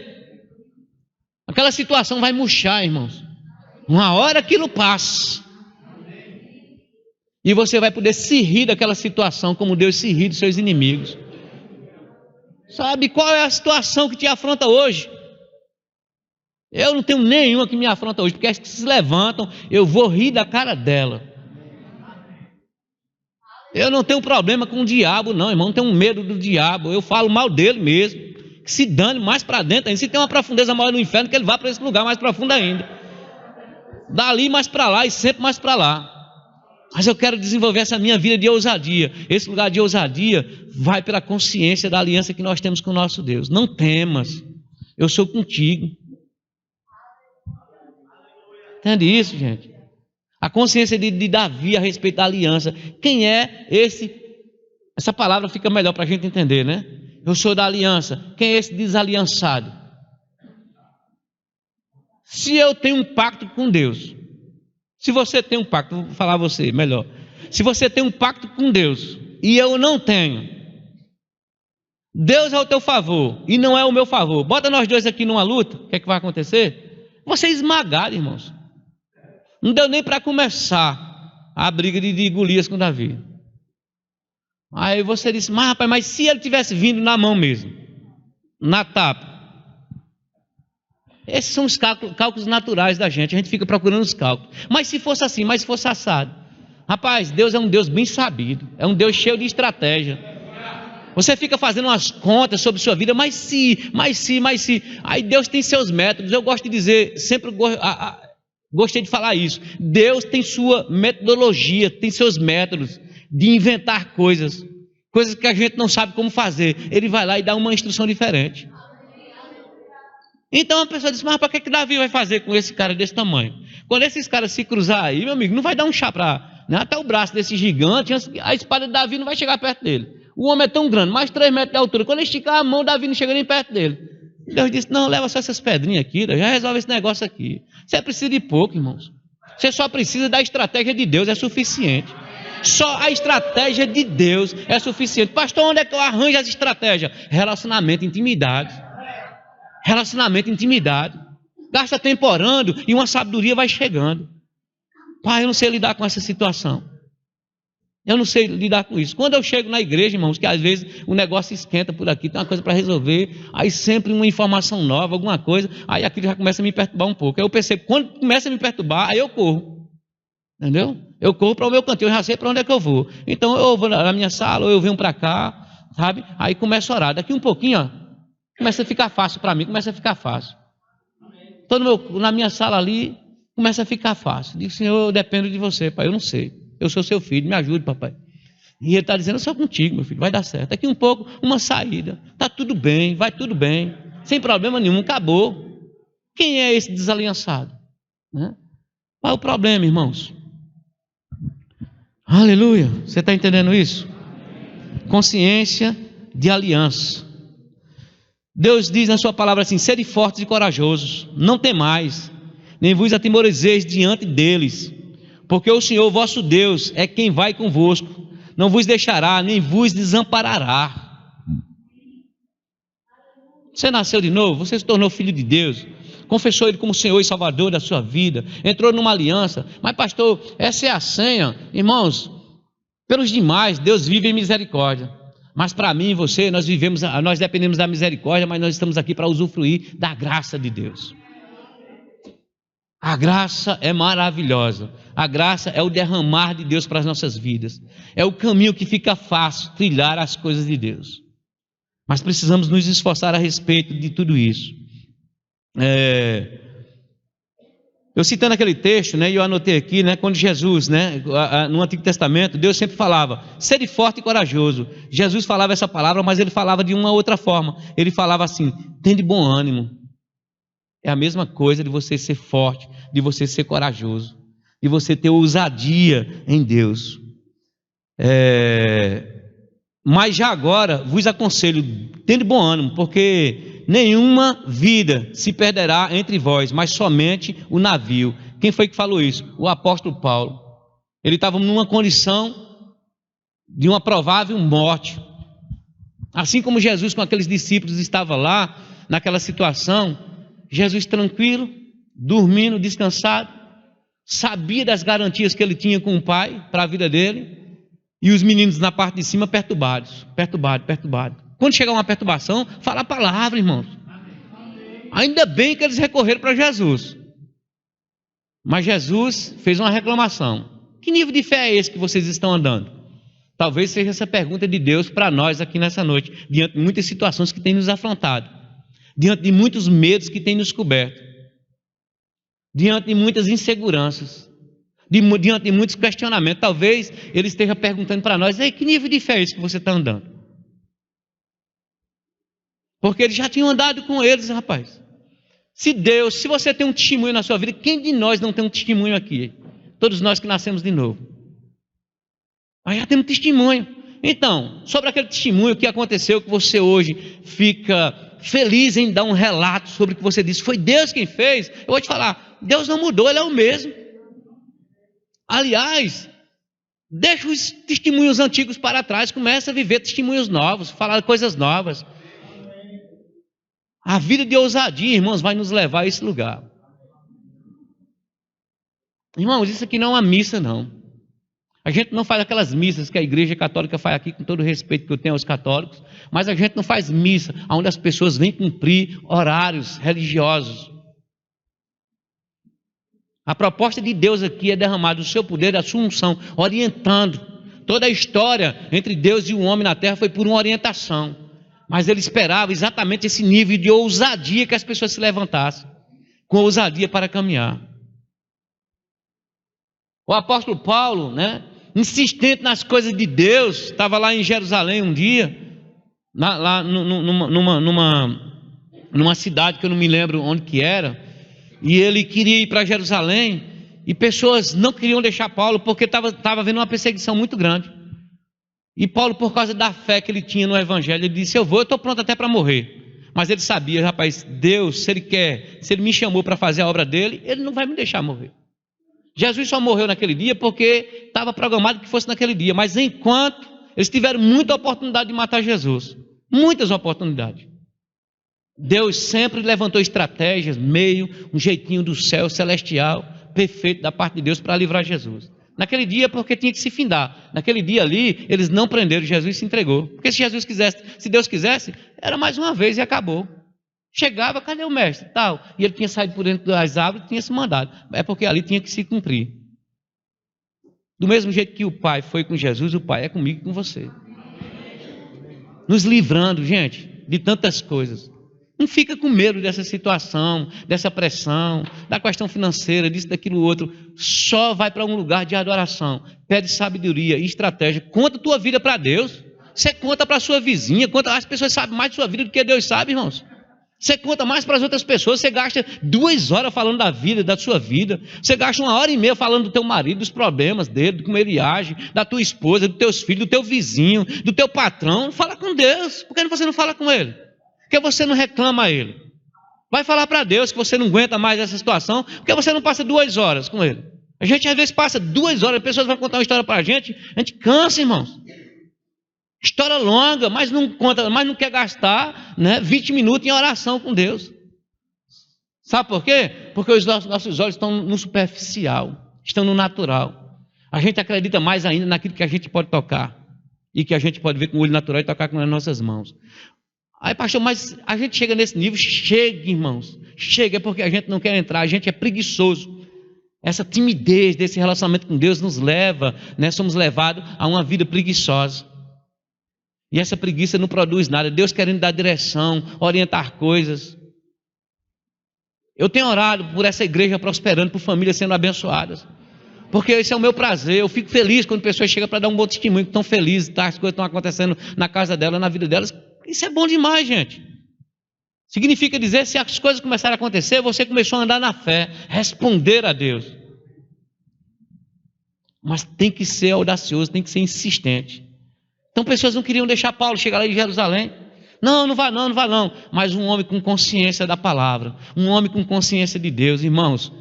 aquela situação vai murchar, irmãos, uma hora aquilo passa, e você vai poder se rir daquela situação, como Deus se ri dos seus inimigos. Sabe qual é a situação que te afronta hoje? Eu não tenho nenhuma que me afronta hoje, porque as que se levantam, eu vou rir da cara dela. Eu não tenho problema com o diabo, não, irmão, não tenho medo do diabo, eu falo mal dele mesmo, que se dane mais para dentro ainda, se tem uma profundeza maior no inferno, que ele vá para esse lugar mais profundo ainda. Dali mais para lá e sempre mais para lá. Mas eu quero desenvolver essa minha vida de ousadia. Esse lugar de ousadia vai pela consciência da aliança que nós temos com o nosso Deus. Não temas, eu sou contigo. Entende isso, gente? A consciência de Davi a respeito da aliança. Quem é esse? Essa palavra fica melhor para a gente entender, né? Eu sou da aliança. Quem é esse desaliançado? Se eu tenho um pacto com Deus, se você tem um pacto, vou falar a você melhor. Se você tem um pacto com Deus e eu não tenho, Deus é o teu favor e não é o meu favor. Bota nós dois aqui numa luta, o que é que vai acontecer? Você é esmagado, irmãos. Não deu nem para começar a briga de Golias com Davi. Aí você disse, mas rapaz, mas se ele tivesse vindo na mão mesmo, na tapa. Esses são os cálculos naturais da gente, a gente fica procurando os cálculos. Mas se fosse assim, mas se fosse assado. Rapaz, Deus é um Deus bem sabido, é um Deus cheio de estratégia. Você fica fazendo umas contas sobre sua vida, mas se. Aí Deus tem seus métodos, eu gosto de dizer, sempre gostei de falar isso. Deus tem sua metodologia, tem seus métodos de inventar coisas que a gente não sabe como fazer. Ele vai lá e dá uma instrução diferente. Então a pessoa diz, mas para que Davi vai fazer com esse cara desse tamanho? Quando esses caras se cruzar aí, meu amigo, não vai dar um chá para, né, até o braço desse gigante, a espada de Davi não vai chegar perto dele. O homem é tão grande, mais 3 metros de altura, quando ele esticar a mão, Davi não chega nem perto dele. Deus disse, não, leva só essas pedrinhas aqui, já resolve esse negócio aqui. Você precisa de pouco, irmãos. Você só precisa da estratégia de Deus, é suficiente. Só a estratégia de Deus é suficiente. Pastor, onde é que eu arranjo essa estratégia? Relacionamento, intimidade. Relacionamento, intimidade. Gasta tempo orando e uma sabedoria vai chegando. Pai, eu não sei lidar com essa situação. Eu não sei lidar com isso. Quando eu chego na igreja, irmãos, que às vezes o negócio esquenta por aqui, tem uma coisa para resolver, aí sempre uma informação nova, alguma coisa, aí aquilo já começa a me perturbar um pouco. Aí eu percebo, quando começa a me perturbar, aí eu corro. Entendeu? Eu corro para o meu cantinho, eu já sei para onde é que eu vou. Então eu vou na minha sala, ou eu venho para cá, sabe? Aí começo a orar. Daqui um pouquinho, ó, começa a ficar fácil para mim, começa a ficar fácil. Estou na minha sala ali, começa a ficar fácil. Digo, Senhor, eu dependo de você, pai, eu não sei. Eu sou seu filho, me ajude, papai. E ele está dizendo, eu sou contigo, meu filho, vai dar certo. Daqui um pouco, uma saída. Está tudo bem, vai tudo bem. Sem problema nenhum, acabou. Quem é esse desaliançado? Né? Qual é o problema, irmãos? Aleluia. Você está entendendo isso? Consciência de aliança. Deus diz na sua palavra assim, sede fortes e corajosos, não temais, nem vos atemorizeis diante deles, porque o Senhor vosso Deus é quem vai convosco, não vos deixará, nem vos desamparará. Você nasceu de novo, você se tornou filho de Deus, confessou Ele como Senhor e Salvador da sua vida, entrou numa aliança. Mas pastor, essa é a senha. Irmãos, pelos demais, Deus vive em misericórdia. Mas para mim e você, nós dependemos da misericórdia, mas nós estamos aqui para usufruir da graça de Deus. A graça é maravilhosa. A graça é o derramar de Deus para as nossas vidas. É o caminho que fica fácil trilhar as coisas de Deus. Mas precisamos nos esforçar a respeito de tudo isso. Eu citando aquele texto, né, e eu anotei aqui, né, quando Jesus, né, no Antigo Testamento, Deus sempre falava, sede forte e corajoso. Jesus falava essa palavra, mas ele falava de uma outra forma. Ele falava assim, tende bom ânimo. É a mesma coisa de você ser forte, de você ser corajoso, de você ter ousadia em Deus. Mas já agora vos aconselho, tende bom ânimo, porque nenhuma vida se perderá entre vós, mas somente o navio. Quem foi que falou isso? O apóstolo Paulo. Ele estava numa condição de uma provável morte. Assim como Jesus com aqueles discípulos estava lá, naquela situação, Jesus tranquilo, dormindo, descansado, sabia das garantias que ele tinha com o Pai para a vida dele, e os meninos na parte de cima perturbados. Quando chegar uma perturbação, fala a palavra, irmãos. Ainda bem que eles recorreram para Jesus. Mas Jesus fez uma reclamação. Que nível de fé é esse que vocês estão andando? Talvez seja essa pergunta de Deus para nós aqui nessa noite, diante de muitas situações que têm nos afrontado, diante de muitos medos que têm nos coberto, diante de muitas inseguranças, diante de muitos questionamentos. Talvez Ele esteja perguntando para nós, que nível de fé é esse que você está andando? Porque eles já tinham andado com eles, rapaz. Se você tem um testemunho na sua vida, quem de nós não tem um testemunho aqui? Todos nós que nascemos de novo. Aí já temos testemunho. Então, sobre aquele testemunho que aconteceu, que você hoje fica feliz em dar um relato sobre o que você disse, foi Deus quem fez. Eu vou te falar, Deus não mudou, Ele é o mesmo. Aliás, deixa os testemunhos antigos para trás, começa a viver testemunhos novos, falar coisas novas. A vida de ousadia, irmãos, vai nos levar a esse lugar. Irmãos, isso aqui não é uma missa, não. A gente não faz aquelas missas que a Igreja Católica faz aqui, com todo o respeito que eu tenho aos católicos, mas a gente não faz missa onde as pessoas vêm cumprir horários religiosos. A proposta de Deus aqui é derramar o seu poder, a sua unção, orientando. Toda a história entre Deus e o homem na terra foi por uma orientação. Mas ele esperava exatamente esse nível de ousadia que as pessoas se levantassem, com ousadia para caminhar. O apóstolo Paulo, né, insistente nas coisas de Deus, estava lá em Jerusalém um dia, lá numa cidade que eu não me lembro onde que era, e ele queria ir para Jerusalém, e pessoas não queriam deixar Paulo, porque estava havendo uma perseguição muito grande. E Paulo, por causa da fé que ele tinha no Evangelho, ele disse, eu estou pronto até para morrer. Mas ele sabia, rapaz, Deus, se ele me chamou para fazer a obra dele, ele não vai me deixar morrer. Jesus só morreu naquele dia porque estava programado que fosse naquele dia, mas enquanto eles tiveram muita oportunidade de matar Jesus, muitas oportunidades, Deus sempre levantou estratégias, um jeitinho do céu celestial, perfeito da parte de Deus para livrar Jesus. Naquele dia porque tinha que se findar. Naquele dia ali, eles não prenderam, Jesus se entregou. Porque se Deus quisesse, era mais uma vez e acabou. Chegava, cadê o mestre? Tal. E ele tinha saído por dentro das árvores e tinha se mandado. É porque ali tinha que se cumprir. Do mesmo jeito que o Pai foi com Jesus, o Pai é comigo e com você. Nos livrando, gente, de tantas coisas. Não fica com medo dessa situação, dessa pressão, da questão financeira, disso, daquilo, outro. Só vai para um lugar de adoração. Pede sabedoria e estratégia. Conta a tua vida para Deus. Você conta para a sua vizinha. As pessoas sabem mais de sua vida do que Deus sabe, irmãos. Você conta mais para as outras pessoas. Você gasta 2 horas falando da vida, da sua vida. Você gasta 1h30 falando do teu marido, dos problemas dele, de como ele age, da tua esposa, dos teus filhos, do teu vizinho, do teu patrão. Fala com Deus. Por que você não fala com ele? Por que você não reclama a ele? Vai falar para Deus que você não aguenta mais essa situação. Por que você não passa 2 horas com ele? A gente às vezes passa 2 horas, as pessoas vão contar uma história para a gente cansa, irmãos. História longa, mas não conta, mas não quer gastar, né, 20 minutos em oração com Deus. Sabe por quê? Porque os nossos olhos estão no superficial, estão no natural. A gente acredita mais ainda naquilo que a gente pode tocar e que a gente pode ver com o olho natural e tocar com as nossas mãos. Aí, pastor, mas a gente chega nesse nível? Chega, irmãos. Chega porque a gente não quer entrar, a gente é preguiçoso. Essa timidez desse relacionamento com Deus nos leva, né, somos levados a uma vida preguiçosa. E essa preguiça não produz nada. Deus querendo dar direção, orientar coisas. Eu tenho orado por essa igreja prosperando, por famílias sendo abençoadas. Porque esse é o meu prazer. Eu fico feliz quando pessoas chegam para dar um bom testemunho, que estão felizes, tá? As coisas estão acontecendo na casa delas, na vida delas. Isso é bom demais, gente. Significa dizer, se as coisas começarem a acontecer, você começou a andar na fé, responder a Deus. Mas tem que ser audacioso, tem que ser insistente. Então pessoas não queriam deixar Paulo chegar lá em Jerusalém. Não, não vá não, não vá não. Mas um homem com consciência da palavra, um homem com consciência de Deus, irmãos,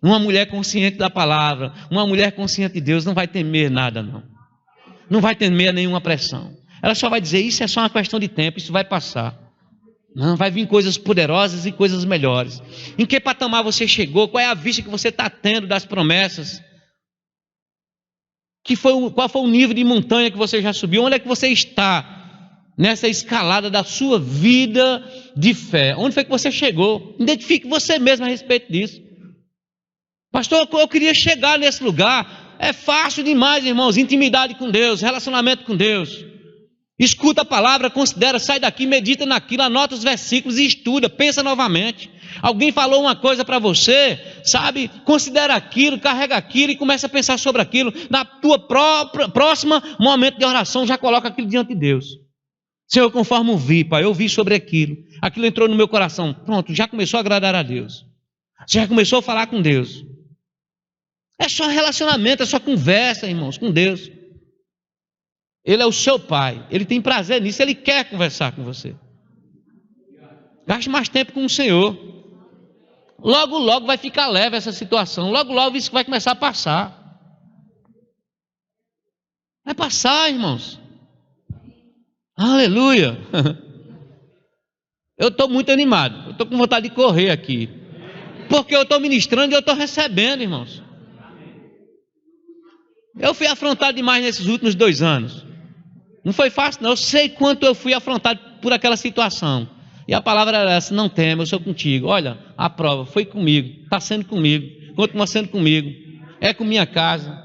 uma mulher consciente da palavra, uma mulher consciente de Deus não vai temer nada não. Não vai temer nenhuma pressão. Ela só vai dizer, isso é só uma questão de tempo, isso vai passar. Não, vai vir coisas poderosas e coisas melhores. Em que patamar você chegou? Qual é a vista que você está tendo das promessas? Qual foi o nível de montanha que você já subiu? Onde é que você está nessa escalada da sua vida de fé? Onde foi que você chegou? Identifique você mesmo a respeito disso. Pastor, eu queria chegar nesse lugar. É fácil demais, irmãos. Intimidade com Deus, relacionamento com Deus. Escuta a palavra, considera, sai daqui, medita naquilo, anota os versículos e estuda, pensa novamente. Alguém falou uma coisa para você, sabe? Considera aquilo, carrega aquilo e começa a pensar sobre aquilo. Na tua próxima momento de oração, já coloca aquilo diante de Deus. Senhor, conforme ouvi, Pai, eu ouvi sobre aquilo. Aquilo entrou no meu coração. Pronto, já começou a agradar a Deus. Já começou a falar com Deus. É só relacionamento, é só conversa, irmãos, com Deus. Ele é o seu Pai, Ele tem prazer nisso, Ele quer conversar com você. Gaste mais tempo com o Senhor. Logo, logo vai ficar leve essa situação. Logo, logo isso vai começar a passar. Vai passar, irmãos. Aleluia. Eu estou muito animado. Eu estou com vontade de correr aqui. Porque eu estou ministrando e eu estou recebendo, irmãos. Eu fui afrontado demais nesses últimos 2 anos. Não foi fácil, não. Eu sei quanto eu fui afrontado por aquela situação. E a palavra era essa: não tema, eu sou contigo. Olha, a prova foi comigo, está sendo comigo, continua sendo comigo, é com minha casa.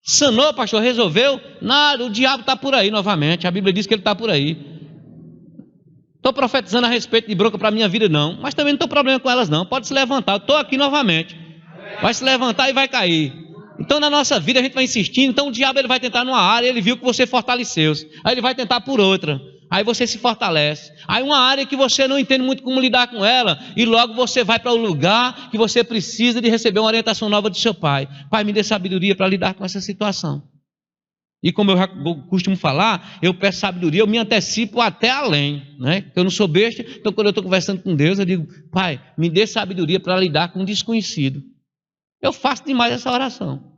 Sanou, pastor, resolveu? Nada, o diabo está por aí novamente. A Bíblia diz que ele está por aí. Estou profetizando a respeito de bronca para a minha vida, não. Mas também não estou problema com elas, não. Pode se levantar, eu estou aqui novamente. Vai se levantar e vai cair. Então na nossa vida a gente vai insistindo. Então o diabo ele vai tentar numa área, ele viu que você fortaleceu-se. Aí ele vai tentar por outra. Aí você se fortalece. Aí uma área que você não entende muito como lidar com ela, e logo você vai para o lugar que você precisa de receber uma orientação nova do seu pai. Pai, me dê sabedoria para lidar com essa situação. E como eu já costumo falar, eu peço sabedoria, eu me antecipo até além, né? Eu não sou besta, então quando eu estou conversando com Deus, eu digo: Pai, me dê sabedoria para lidar com um desconhecido. Eu faço demais essa oração.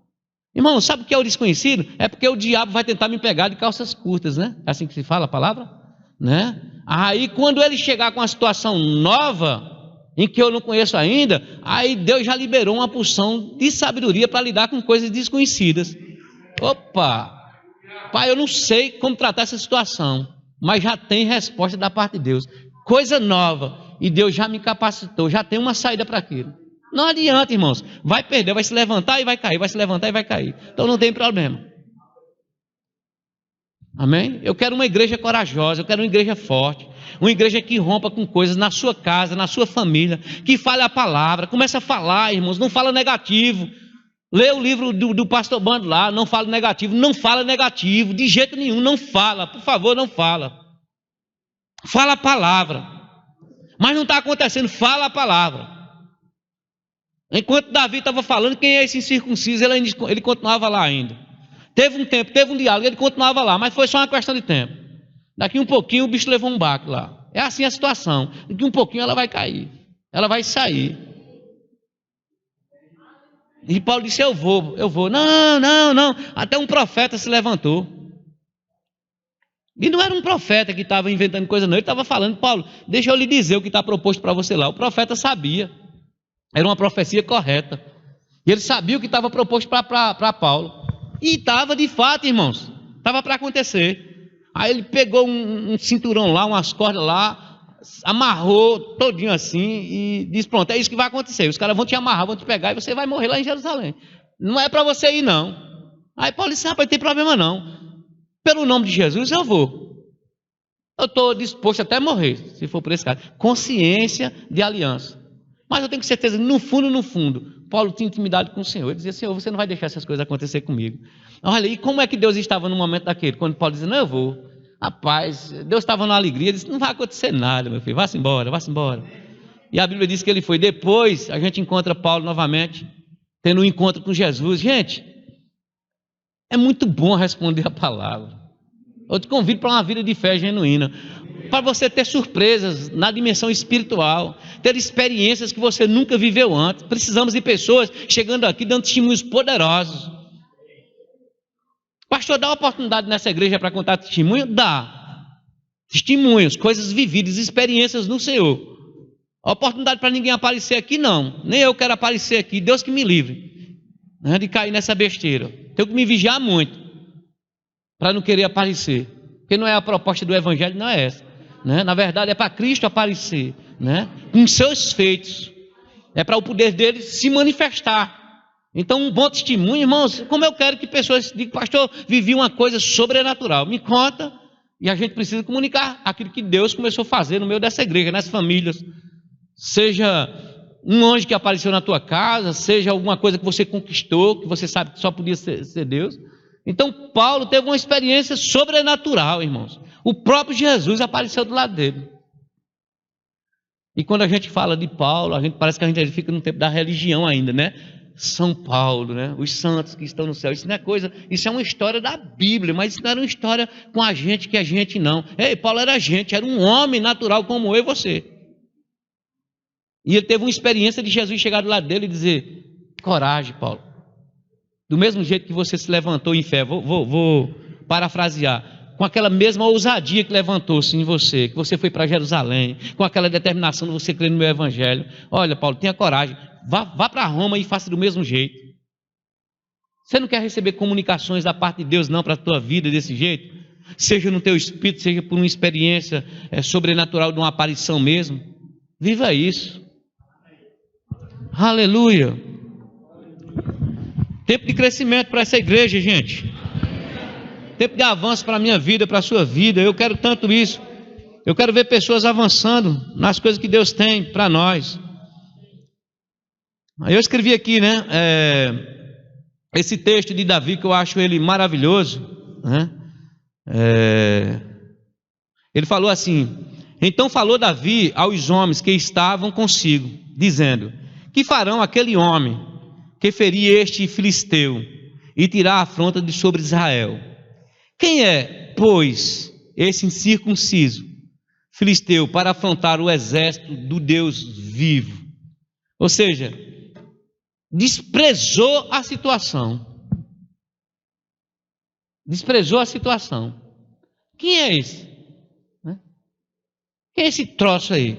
Irmão, sabe o que é o desconhecido? É porque o diabo vai tentar me pegar de calças curtas, né? É assim que se fala a palavra? Né? Aí quando ele chegar com uma situação nova, em que eu não conheço ainda, aí Deus já liberou uma porção de sabedoria para lidar com coisas desconhecidas. Opa! Pai, eu não sei como tratar essa situação, mas já tem resposta da parte de Deus. Coisa nova, e Deus já me capacitou, já tem uma saída para aquilo. Não adianta, irmãos. Vai perder, vai se levantar e vai cair, vai se levantar e vai cair. Então não tem problema. Amém? Eu quero uma igreja corajosa, eu quero uma igreja forte, uma igreja que rompa com coisas na sua casa, na sua família, que fale a palavra, comece a falar, irmãos, não fala negativo. Lê o livro do pastor Bando lá, não fala negativo, não fala negativo, de jeito nenhum, não fala, por favor, não fala. Fala a palavra. Mas não está acontecendo, fala a palavra. Enquanto Davi estava falando, quem é esse incircunciso? Ele continuava lá ainda. Teve um tempo, teve um diálogo, ele continuava lá, mas foi só uma questão de tempo. Daqui um pouquinho o bicho levou um baque lá. É assim a situação. Daqui um pouquinho ela vai cair, ela vai sair. E Paulo disse: eu vou. Não. Até um profeta se levantou. E não era um profeta que estava inventando coisa não, ele estava falando: Paulo, deixa eu lhe dizer o que está proposto para você lá. O profeta sabia, era uma profecia correta, e ele sabia o que estava proposto para Paulo, e estava de fato, irmãos, estava para acontecer. Aí ele pegou um cinturão lá, umas cordas lá, amarrou todinho assim e disse: pronto, é isso que vai acontecer, os caras vão te amarrar, vão te pegar e você vai morrer lá em Jerusalém, não é para você ir não. Aí Paulo disse: rapaz, não tem problema não, pelo nome de Jesus eu vou, eu estou disposto até morrer, se for por esse caso. Consciência de aliança. Mas eu tenho certeza que no fundo, Paulo tinha intimidade com o Senhor. Ele dizia: Senhor, você não vai deixar essas coisas acontecer comigo. Olha, e como é que Deus estava no momento daquele? Quando Paulo dizia: não, eu vou. Rapaz, Deus estava numa alegria, ele disse: não vai acontecer nada, meu filho, vá-se embora, vá-se embora. E a Bíblia diz que ele foi. Depois a gente encontra Paulo novamente, tendo um encontro com Jesus. Gente, é muito bom responder a palavra. Eu te convido para uma vida de fé genuína, para você ter surpresas na dimensão espiritual, ter experiências que você nunca viveu antes. Precisamos de pessoas chegando aqui dando testemunhos poderosos. Pastor, dá uma oportunidade nessa igreja para contar testemunho? Dá. Testemunhos, coisas vividas, experiências no Senhor. A oportunidade para ninguém aparecer aqui, não. Nem eu quero aparecer aqui, Deus que me livre, né, de cair nessa besteira. Tenho que me vigiar muito para não querer aparecer, porque não é a proposta do Evangelho, não é essa, né? Na verdade é para Cristo aparecer, né, com seus feitos, é para o poder dele se manifestar. Então um bom testemunho, irmãos, como eu quero que pessoas digam: pastor, vivi uma coisa sobrenatural, me conta. E a gente precisa comunicar aquilo que Deus começou a fazer no meio dessa igreja, nas famílias, seja um anjo que apareceu na tua casa, seja alguma coisa que você conquistou, que você sabe que só podia ser Deus. Então Paulo teve uma experiência sobrenatural, irmãos. O próprio Jesus apareceu do lado dele. E quando a gente fala de Paulo, a gente parece que a gente fica no tempo da religião ainda, né? São Paulo, né? Os santos que estão no céu. Isso não é coisa, isso é uma história da Bíblia, mas isso não era uma história com a gente que a gente não. Ei, Paulo era gente, era um homem natural como eu e você. E ele teve uma experiência de Jesus chegar do lado dele e dizer: coragem, Paulo. Do mesmo jeito que você se levantou em fé, vou parafrasear, com aquela mesma ousadia que levantou-se em você, que você foi para Jerusalém, com aquela determinação de você crer no meu Evangelho. Olha, Paulo, tenha coragem, vá para Roma e faça do mesmo jeito. Você não quer receber comunicações da parte de Deus não para a tua vida desse jeito? Seja no teu espírito, seja por uma experiência sobrenatural de uma aparição mesmo. Viva isso. Aleluia. Tempo de crescimento para essa igreja, gente. Tempo de avanço para a minha vida, para a sua vida. Eu quero tanto isso. Eu quero ver pessoas avançando nas coisas que Deus tem para nós. Eu escrevi aqui, né, esse texto de Davi, que eu acho ele maravilhoso, né? Ele falou assim: então falou Davi aos homens que estavam consigo, dizendo: que farão aquele homem que ferir este filisteu e tirar a afronta de sobre Israel? Quem é, pois, esse incircunciso filisteu para afrontar o exército do Deus vivo? Ou seja, desprezou a situação. Desprezou a situação. Quem é esse? Quem é esse troço aí?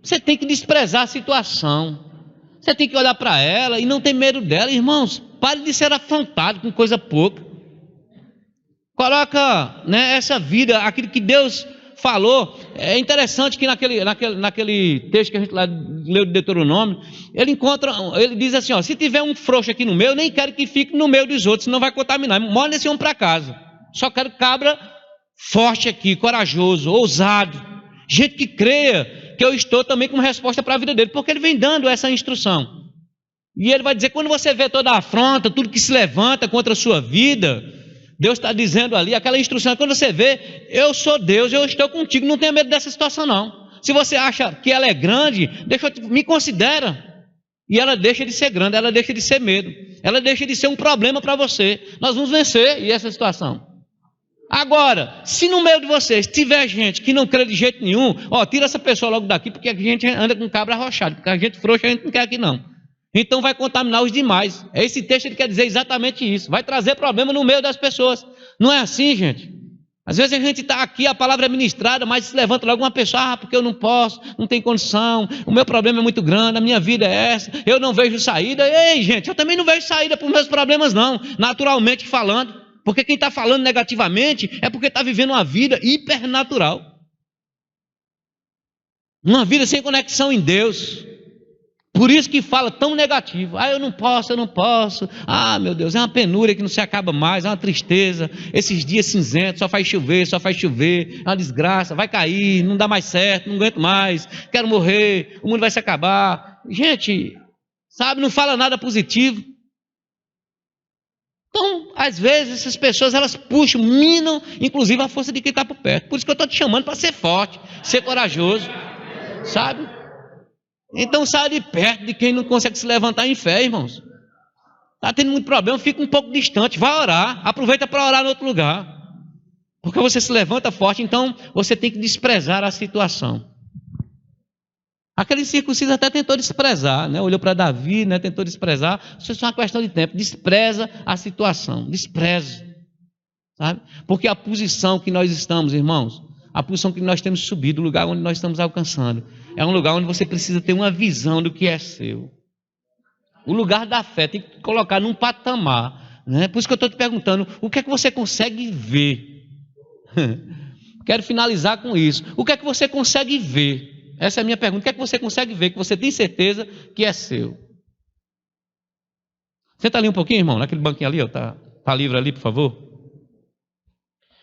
Você tem que desprezar a situação. Você tem que olhar para ela e não ter medo dela. Irmãos, pare de ser afrontado com coisa pouca. Coloca, né, essa vida, aquilo que Deus falou. É interessante que naquele texto que a gente lá leu de Deuteronômio, ele diz assim: ó, se tiver um frouxo aqui no meio, eu nem quero que fique no meio dos outros, senão vai contaminar. Manda esse homem para casa. Só quero cabra forte aqui, corajoso, ousado, gente que creia que eu estou também como resposta para a vida dele, porque ele vem dando essa instrução. E ele vai dizer: quando você vê toda a afronta, tudo que se levanta contra a sua vida, Deus está dizendo ali, aquela instrução, quando você vê: eu sou Deus, eu estou contigo, não tenha medo dessa situação não. Se você acha que ela é grande, me considera. E ela deixa de ser grande, ela deixa de ser medo, ela deixa de ser um problema para você. Nós vamos vencer essa situação. Agora, se no meio de vocês tiver gente que não crê de jeito nenhum, ó, tira essa pessoa logo daqui, porque a gente anda com cabra arrochado, porque a gente frouxa a gente não quer aqui não. Então vai contaminar os demais. Esse texto ele quer dizer exatamente isso. Vai trazer problema no meio das pessoas. Não é assim, gente? Às vezes a gente está aqui, a palavra é ministrada, mas se levanta logo uma pessoa, porque eu não posso, não tem condição, o meu problema é muito grande, a minha vida é essa, eu não vejo saída. Ei, gente, eu também não vejo saída para os meus problemas não, naturalmente falando, porque quem está falando negativamente é porque está vivendo uma vida hipernatural, uma vida sem conexão em Deus. Por isso que fala tão negativo. Eu não posso, eu não posso. Meu Deus, é uma penúria que não se acaba mais, é uma tristeza. Esses dias cinzentos, só faz chover, é uma desgraça, vai cair, não dá mais certo, não aguento mais, quero morrer, o mundo vai se acabar. Gente, sabe, não fala nada positivo. Então, às vezes, essas pessoas, elas puxam, minam, inclusive, a força de quem está por perto. Por isso que eu estou te chamando para ser forte, ser corajoso, sabe? Então saia de perto de quem não consegue se levantar em fé, irmãos. Está tendo muito problema, fica um pouco distante, vai orar, aproveita para orar em outro lugar. Porque você se levanta forte, então você tem que desprezar a situação. Aquele circunciso até tentou desprezar, né? Olhou para Davi, né? Tentou desprezar. Isso é só uma questão de tempo. Despreza a situação, despreza, sabe? Porque a posição que nós estamos, irmãos, a posição que nós temos subido, o lugar onde nós estamos alcançando, é um lugar onde você precisa ter uma visão do que é seu. O lugar da fé tem que colocar num patamar, né? Por isso que eu estou te perguntando, o que é que você consegue ver? Quero finalizar com isso. O que é que você consegue ver? Essa é a minha pergunta. O que é que você consegue ver, que você tem certeza que é seu? Senta ali um pouquinho, irmão, naquele banquinho ali, tá livre ali, por favor.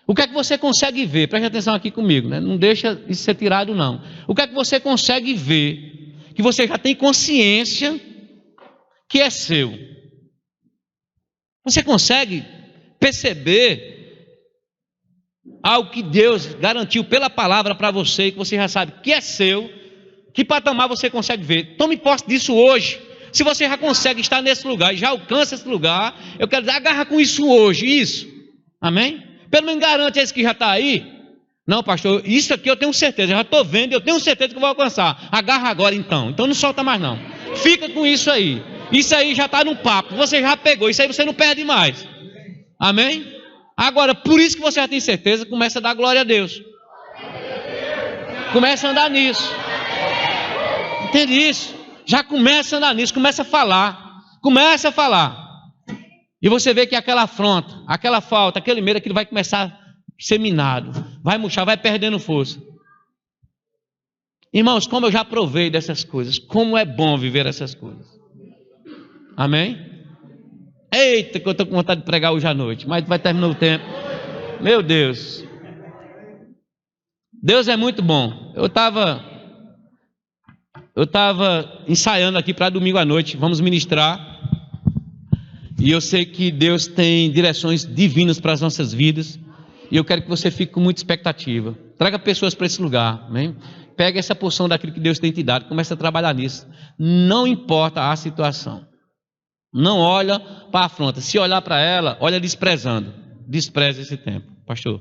O que é que você consegue ver? Preste atenção aqui comigo, né? Não deixa isso ser tirado, não. O que é que você consegue ver, que você já tem consciência que é seu? Você consegue perceber algo que Deus garantiu pela palavra para você, e que você já sabe que é seu? Que patamar você consegue ver? Tome posse disso hoje. Se você já consegue estar nesse lugar e já alcança esse lugar, eu quero dizer, agarra com isso hoje, isso. Amém? Pelo menos garante esse que já está aí. Não, pastor, isso aqui eu tenho certeza, eu já estou vendo, eu tenho certeza que vou alcançar. Agarra agora então não solta mais não. Fica com isso aí. Isso aí já está no papo, você já pegou, isso aí você não perde mais. Amém? Agora, por isso que você já tem certeza, começa a dar glória a Deus. Começa a andar nisso. Entende isso? Já começa a andar nisso, começa a falar. Começa a falar. E você vê que aquela afronta, aquela falta, aquele medo, aquilo vai começar a ser minado, vai murchar, vai perdendo força. Irmãos, como eu já provei dessas coisas, como é bom viver essas coisas. Amém? Eita, que eu estou com vontade de pregar hoje à noite, mas vai terminar o tempo. Meu Deus. Deus é muito bom. Eu estava ensaiando aqui para domingo à noite, vamos ministrar. E eu sei que Deus tem direções divinas para as nossas vidas. E eu quero que você fique com muita expectativa. Traga pessoas para esse lugar. Amém? Pega essa porção daquilo que Deus tem te dado. Comece a trabalhar nisso. Não importa a situação. Não olha para a afronta. Se olhar para ela, olha desprezando. Despreza esse tempo. Pastor.